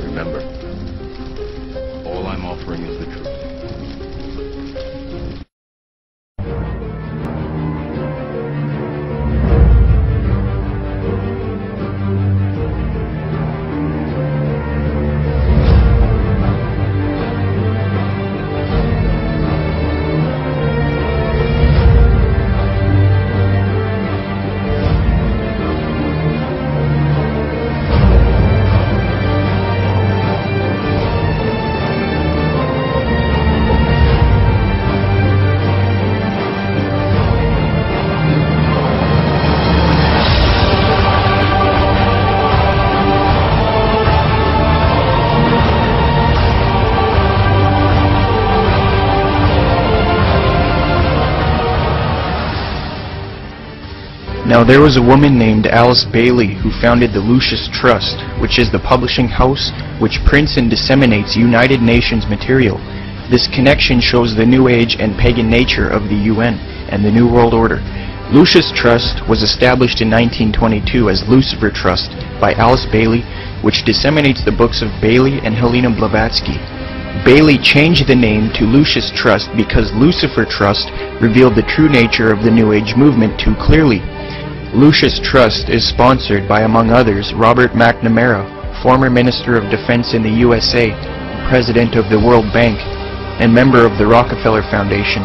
Remember, all I'm offering is the truth. Now there was a woman named Alice Bailey who founded the Lucius Trust, which is the publishing house which prints and disseminates United Nations material. This connection shows the New Age and pagan nature of the UN and the New World Order. Lucius Trust was established in 1922 as Lucifer Trust by Alice Bailey, which disseminates the books of Bailey and Helena Blavatsky. Bailey changed the name to Lucius Trust because Lucifer Trust revealed the true nature of the New Age movement too clearly. Lucius Trust is sponsored by, among others, Robert McNamara, former Minister of Defense in the USA, President of the World Bank, and member of the Rockefeller Foundation,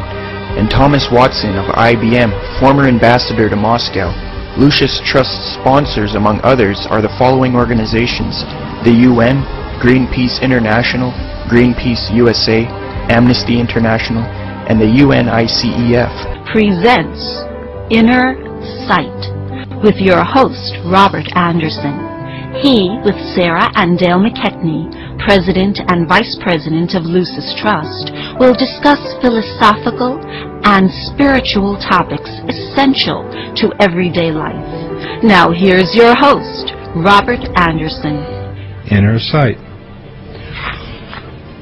and Thomas Watson of IBM, former ambassador to Moscow. Lucius Trust's sponsors, among others, are the following organizations: the UN, Greenpeace International, Greenpeace USA, Amnesty International, and the UNICEF. Presents Inner Sight with your host, Robert Anderson. He, with Sarah and Dale McKechnie, President and Vice President of Lucis Trust, will discuss philosophical and spiritual topics essential to everyday life. Now here's your host, Robert Anderson. Inner Sight.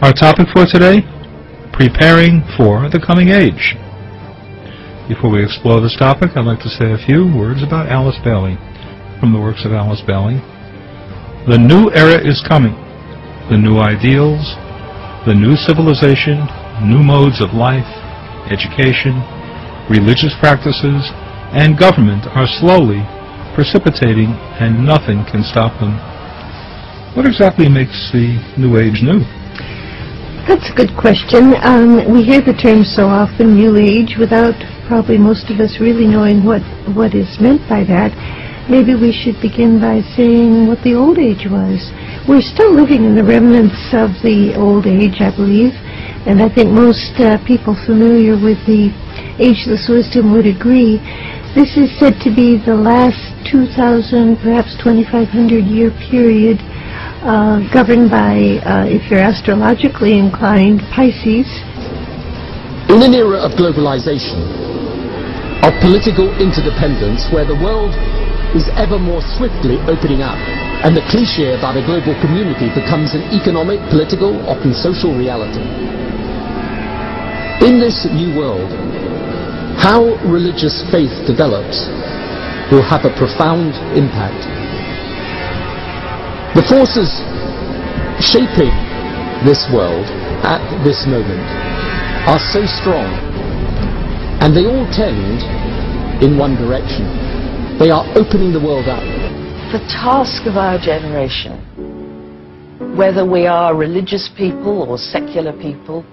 Our topic for today, preparing for the coming age. Before we explore this topic, I'd like to say a few words about Alice Bailey. From the works of Alice Bailey: the new era is coming. The new ideals, the new civilization, new modes of life, education, religious practices, and government are slowly precipitating, and nothing can stop them. What exactly makes the New Age new? That's a good question. We hear the term so often, New Age, without probably most of us really knowing what is meant by that. Maybe we should begin by saying what the Old Age was. We're still living in the remnants of the Old Age, I believe, and I think most people familiar with the ageless wisdom would agree. This is said to be the last 2,000, perhaps 2,500 year period governed by, if you're astrologically inclined, Pisces. In an era of globalization, of political interdependence, where the world is ever more swiftly opening up, and the cliché about a global community becomes an economic, political, often social reality. In this new world, how religious faith develops will have a profound impact. The forces shaping this world at this moment are so strong, and they all tend in one direction. They are opening the world up. The task of our generation, whether we are religious people or secular people,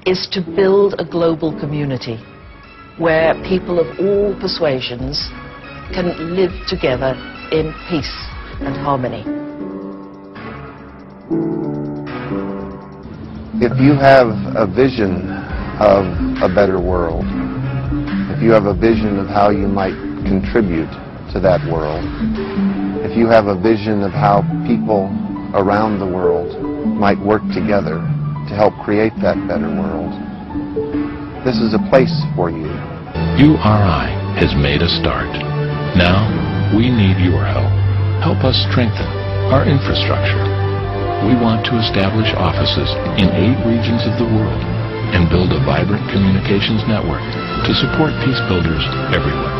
is to build a global community where people of all persuasions can live together in peace and harmony. If you have a vision of a better world, if you have a vision of how you might contribute to that world, if you have a vision of how people around the world might work together to help create that better world, this is a place for you. URI has made a start. Now, we need your help. Help us strengthen our infrastructure. We want to establish offices in 8 regions of the world and build a vibrant communications network to support peace builders everywhere.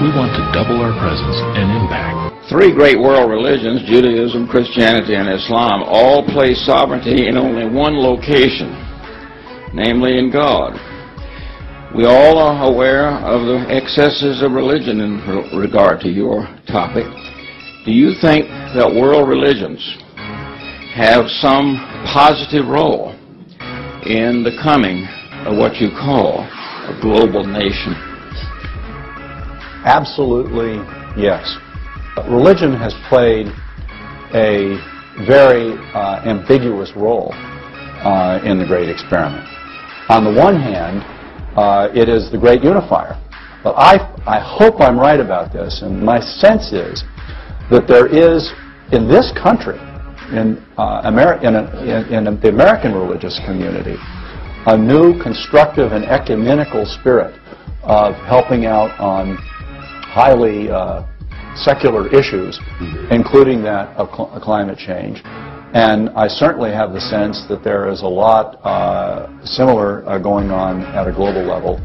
We want to double our presence and impact. Three great world religions, Judaism, Christianity, and Islam, all place sovereignty in only one location, namely in God. We all are aware of the excesses of religion in regard to your topic. Do you think that world religions have some positive role in the coming of what you call a global nation? Absolutely, yes. Religion has played a very ambiguous role in the Great Experiment. On the one hand, it is the great unifier. But I hope I'm right about this, and my sense is that there is, in this country, in the American religious community, a new constructive and ecumenical spirit of helping out on highly secular issues, including that of climate change. And I certainly have the sense that there is a lot similar going on at a global level.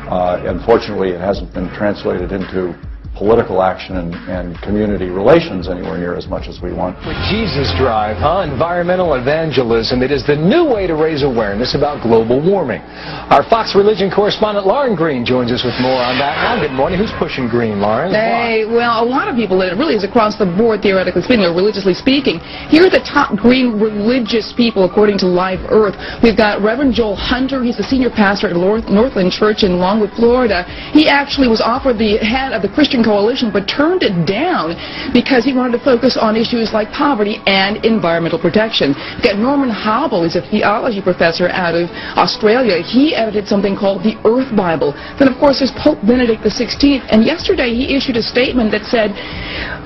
Unfortunately, it hasn't been translated into political action and community relations anywhere near as much as we want. With Jesus Drive, environmental evangelism, it is the new way to raise awareness about global warming. Our Fox Religion correspondent Lauren Green joins us with more on that now. Good morning. Who's pushing green, Lauren? Hey, well, a lot of people, it really is across the board, theoretically speaking, or religiously speaking. Here are the top green religious people, according to Live Earth. We've got Reverend Joel Hunter. He's the senior pastor at Northland Church in Longwood, Florida. He actually was offered the head of the Christian Coalition, but turned it down because he wanted to focus on issues like poverty and environmental protection. We've got Norman Hobble. He's a theology professor out of Australia. He edited something called the Earth Bible. Then, of course, there's Pope Benedict XVI, and yesterday he issued a statement that said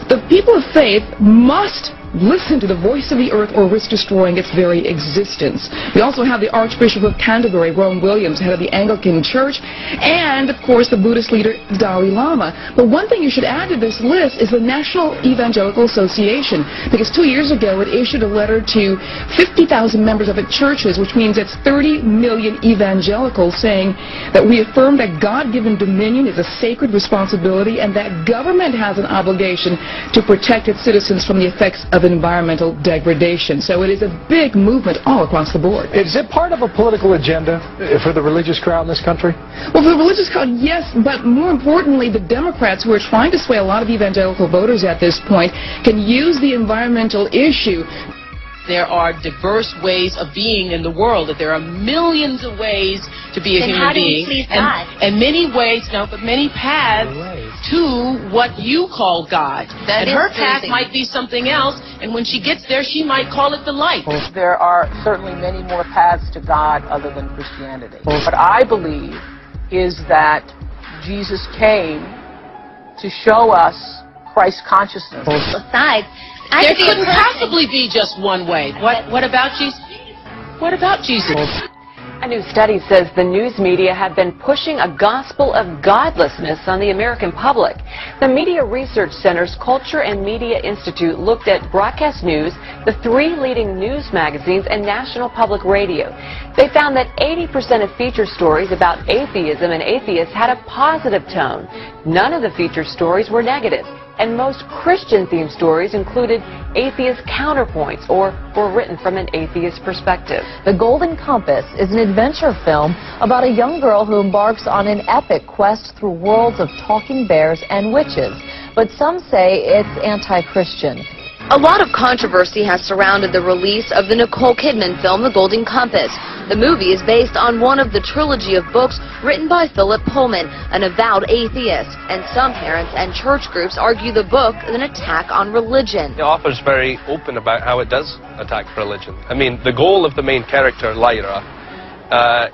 the people of faith must listen to the voice of the earth or risk destroying its very existence. We also have the Archbishop of Canterbury, Rowan Williams, head of the Anglican Church, and, of course, the Buddhist leader, Dalai Lama. But one thing you should add to this list is the National Evangelical Association, because 2 years ago it issued a letter to 50,000 members of its churches, which means it's 30 million evangelicals, saying that we affirm that God-given dominion is a sacred responsibility and that government has an obligation to protect its citizens from the effects of environmental degradation. So it is a big movement all across the board. Is it part of a political agenda for the religious crowd in this country? Well, for the religious crowd, yes, but more importantly, the Democrats, who are trying to sway a lot of evangelical voters at this point, can use the environmental issue. There are diverse ways of being in the world, that there are millions of ways to be a human being, and many ways, but many paths to what you call God. And her path might be something else, and when she gets there, she might call it the light. There are certainly many more paths to God other than Christianity. What I believe is that Jesus came to show us Christ consciousness. Besides, there couldn't possibly be just one way. What about Jesus? What about Jesus? A new study says the news media have been pushing a gospel of godlessness on the American public. The Media Research Center's Culture and Media Institute looked at broadcast news, the 3 leading news magazines, and National Public Radio. They found that 80% of feature stories about atheism and atheists had a positive tone. None of the featured stories were negative. And most Christian-themed stories included atheist counterpoints or were written from an atheist perspective. The Golden Compass is an adventure film about a young girl who embarks on an epic quest through worlds of talking bears and witches. But some say it's anti-Christian. A lot of controversy has surrounded the release of the Nicole Kidman film, The Golden Compass. The movie is based on one of the trilogy of books written by Philip Pullman, an avowed atheist, and some parents and church groups argue the book is an attack on religion. The author's very open about how it does attack religion. I mean, the goal of the main character, Lyra,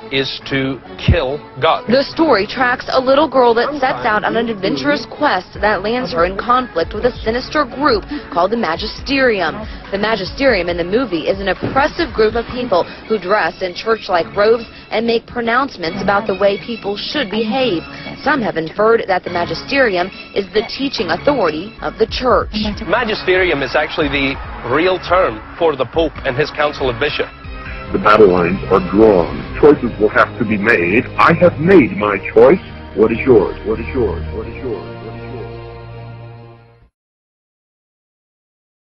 is to kill God. The story tracks a little girl that sets out on an adventurous quest that lands her in conflict with a sinister group called the Magisterium. The Magisterium in the movie is an oppressive group of people who dress in church-like robes and make pronouncements about the way people should behave. Some have inferred that the Magisterium is the teaching authority of the church. Magisterium is actually the real term for the Pope and his council of bishops. The battle lines are drawn. Choices will have to be made. I have made my choice. What is yours? What is yours? What is yours?